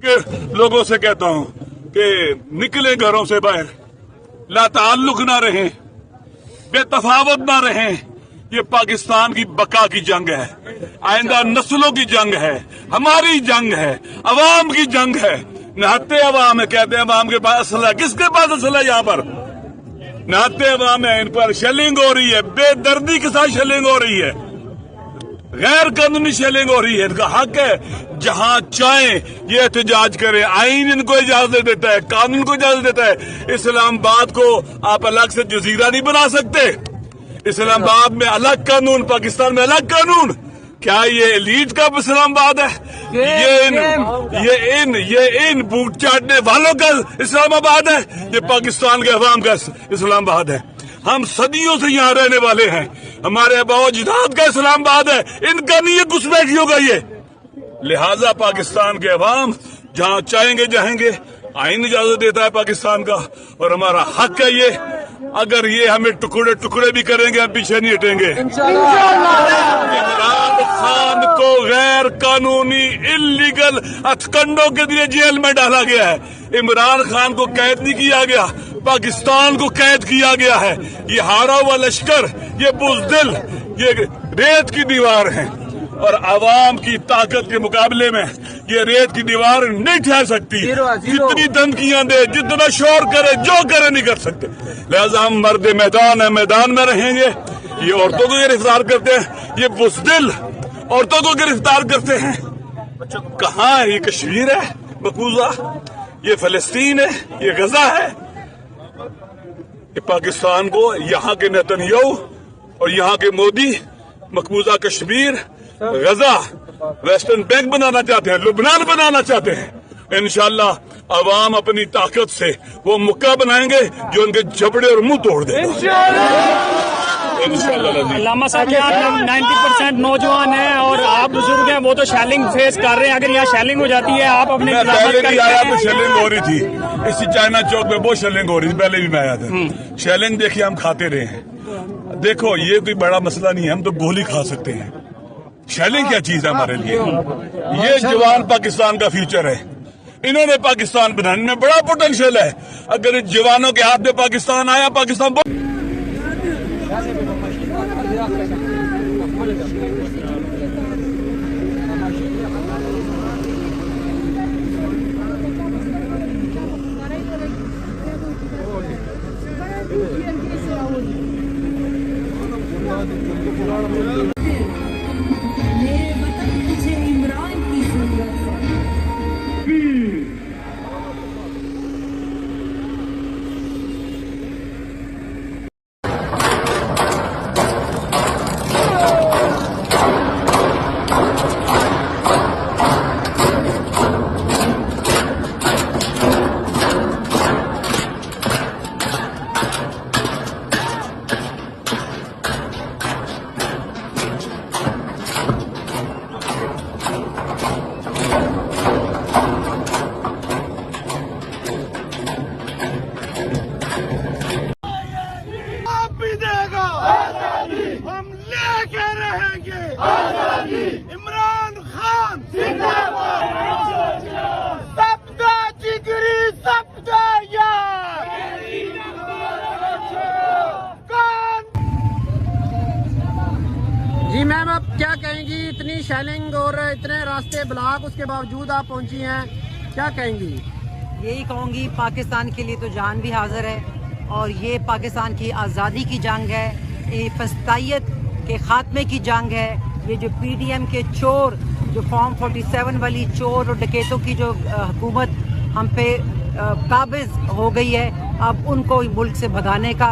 के लोगों से कहता हूं कि निकले घरों से बाहर, लाताल्लुक ना रहें, बेतफावत ना रहें। ये पाकिस्तान की बका की जंग है, आइंदा नस्लों की जंग है, हमारी जंग है, अवाम की जंग है। नहाते अवाम है, कहते हैं अवाम के पास असला, किसके पास असला? यहाँ पर नहाते अवाम है, इन पर शेलिंग हो रही है, बेदर्दी के साथ शेलिंग हो रही है, गैर कानूनी शेलिंग हो रही है। इनका हक है जहां चाहे ये एहतजाज करे, आईन इनको इजाजत देता है, कानून को इजाजत देता है। इस्लामाबाद को आप अलग से जजीरा नहीं बना सकते। इस्लामाबाद में अलग कानून, पाकिस्तान में अलग कानून। क्या ये एलीट का इस्लामाबाद है? ये इन बूट चाटने वालों का इस्लामाबाद है? ये पाकिस्तान के अवाम का इस्लामाबाद है। हम सदियों से यहाँ रहने वाले हैं, हमारे आबाओ जिदाद का इस्लामाबाद है, इनका नहीं है घुसपैठियों का ये। लिहाजा पाकिस्तान के अवाम जहाँ चाहेंगे जाएंगे, आईन इजाजत देता है पाकिस्तान का, और हमारा हक है ये। अगर ये हमें टुकड़े टुकड़े भी करेंगे, हम पीछे नहीं हटेंगे। इमरान खान को गैर कानूनी इल्लीगल हथकंडों के लिए जेल में डाला गया है। इमरान खान को कैद नहीं किया गया, पाकिस्तान को कैद किया गया है। ये हारा हुआ लश्कर, ये बुज़दिल, ये रेत की दीवार है, और आवाम की ताकत के मुकाबले में ये रेत की दीवार नहीं ठहर सकती। जितनी धमकियां दे, जितना शोर करे, जो करे, नहीं कर सकते। लिहाजा हम मर्द मैदान है, मैदान में रहेंगे। ये औरतों को गिरफ्तार करते हैं, ये बुज़दिल औरतों को गिरफ्तार करते हैं। कहाँ है? ये कश्मीर है मकबूजा, ये फलस्तीन है, ये गजा है। ये पाकिस्तान को यहाँ के नेतन्याहू और यहाँ के मोदी मकबूजा कश्मीर, गजा, वेस्टर्न बैंक बनाना चाहते हैं, लुबनान बनाना चाहते हैं। इंशाल्लाह अवाम अपनी ताकत से वो मुक्का बनाएंगे जो उनके जबड़े और मुंह तोड़ देगा। अल्लामा साहब, यहाँ 90% नौजवान हैं और आप बुजुर्ग हैं, वो तो शेलिंग फेस कर रहे हैं। अगर यहाँ शेलिंग हो जाती है, आप अपने पहले भी आया तो शेलिंग हो रही थी, इसी चाइना चौक में बहुत शेलिंग हो रही थी, पहले भी मैं आया था। शेलिंग देखिए हम खाते रहे हैं। देखो ये कोई बड़ा मसला नहीं है, हम तो गोली खा सकते हैं। शेलिंग क्या चीज है हमारे लिए? ये जवान पाकिस्तान का फ्यूचर है, इन्होंने पाकिस्तान बनाने में बड़ा पोटेंशियल है। अगर इन जवानों के हाथ में पाकिस्तान आया, पाकिस्तान हम लेके रहेंगे आजादी। इमरान खान जिंदाबाद, सबका जिगरी, सबका यार। जी मैम, आप क्या कहेंगी? इतनी शेलिंग और इतने रास्ते ब्लॉक, उसके बावजूद आप पहुंची हैं, क्या कहेंगी? यही कहूँगी, पाकिस्तान के लिए तो जान भी हाजिर है, और ये पाकिस्तान की आज़ादी की जंग है, ये फस्तायत के खात्मे की जंग है। ये जो PDM के चोर, जो फॉर्म 47 वाली चोर और डकैतों की जो हुकूमत हम पे काबिज हो गई है, अब उनको मुल्क से भगाने का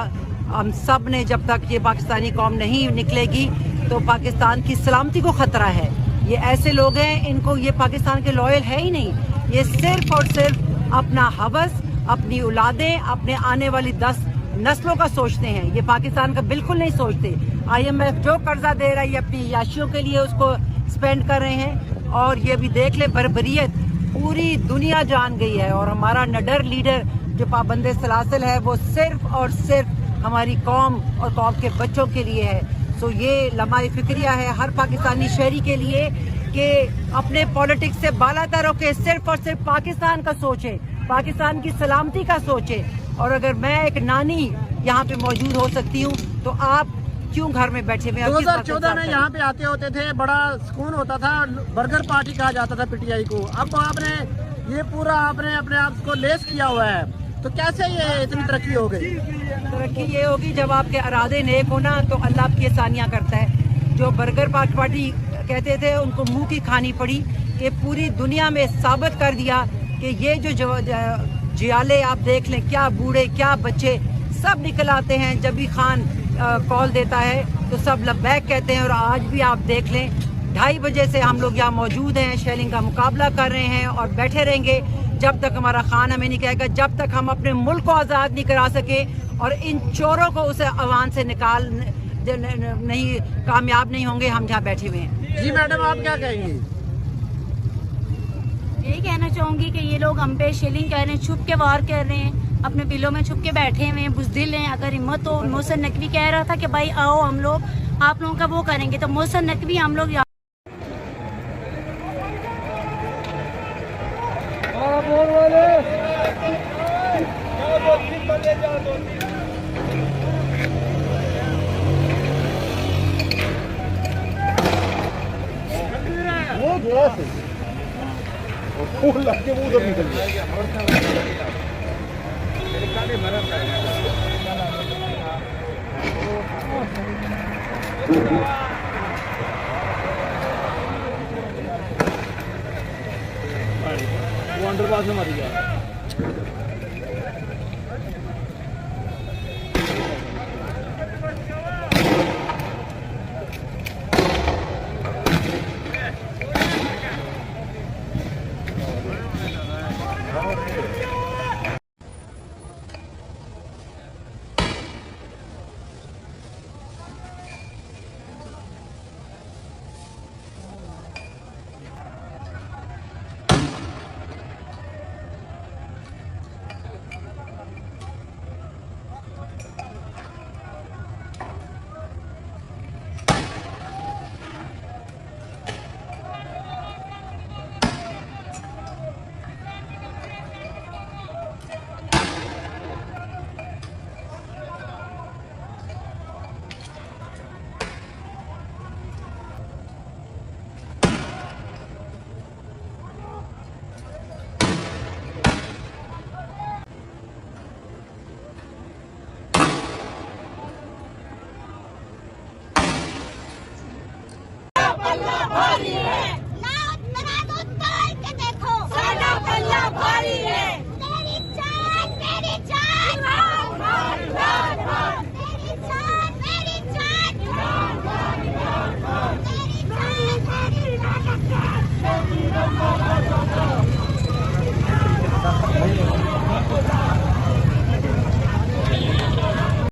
हम सब ने, जब तक ये पाकिस्तानी कौम नहीं निकलेगी तो पाकिस्तान की सलामती को ख़तरा है। ये ऐसे लोग हैं, इनको ये पाकिस्तान के लॉयल है ही नहीं, ये सिर्फ़ और सिर्फ अपना हवस, अपनी औलादें, अपने आने वाली 10 नस्लों का सोचते हैं। ये पाकिस्तान का बिल्कुल नहीं सोचते। IMF जो कर्जा दे रहा है ये अपनी याशियों के लिए उसको स्पेंड कर रहे हैं, और ये भी देख ले, बर्बरियत पूरी दुनिया जान गई है। और हमारा नडर लीडर जो पाबंदे सलासिल है, वो सिर्फ और सिर्फ हमारी कौम और कौम के बच्चों के लिए है। सो ये लम्हा फिक्रिया है हर पाकिस्तानी शहरी के लिए कि अपने पॉलिटिक्स से बालातर होकर सिर्फ और सिर्फ पाकिस्तान का सोचे, पाकिस्तान की सलामती का सोचे। और अगर मैं एक नानी यहाँ पे मौजूद हो सकती हूँ तो आप क्यों घर में बैठे हुए हैं? 2014 में यहाँ पे आते होते थे, बड़ा सुकून होता था, बर्गर पार्टी कहा जाता था पीटीआई को। अब आपने ये पूरा आपने अपने आप को लेस किया हुआ है, तो कैसे ये इतनी तरक्की हो गई? तरक्की ये होगी जब आपके इरादे नेक होना तो अल्लाह आपकी आसानियाँ करता है। जो बर्गर पार्टी कहते थे उनको मुंह की खानी पड़ी कि पूरी दुनिया में साबित कर दिया कि ये जो जियाले आप देख लें, क्या बूढ़े क्या बच्चे सब निकल आते हैं। जब भी खान कॉल देता है तो सब लब्बैक कहते हैं। और आज भी आप देख लें 2:30 बजे से हम लोग यहाँ मौजूद हैं, शेलिंग का मुकाबला कर रहे हैं और बैठे रहेंगे जब तक हमारा खान हमें नहीं कहेगा, जब तक हम अपने मुल्क को आज़ाद नहीं करा सके और इन चोरों को उसे अवान से निकाल नहीं कामयाब नहीं होंगे। हम जहाँ बैठे हुए हैं। जी मैडम, आप क्या कहेंगी? यही कहना चाहूँगी कि ये लोग हम पे शेलिंग कर रहे हैं, छुप के वार कर रहे हैं, अपने बिलों में छुप के बैठे हुए हैं, बुज़दिल हैं। अगर हिम्मत हो, मोहसिन नकवी कह रहा था कि भाई आओ हम लोग आप लोगों का वो करेंगे, तो मोहसिन नकवी हम लोग अंडरपास में मारी जा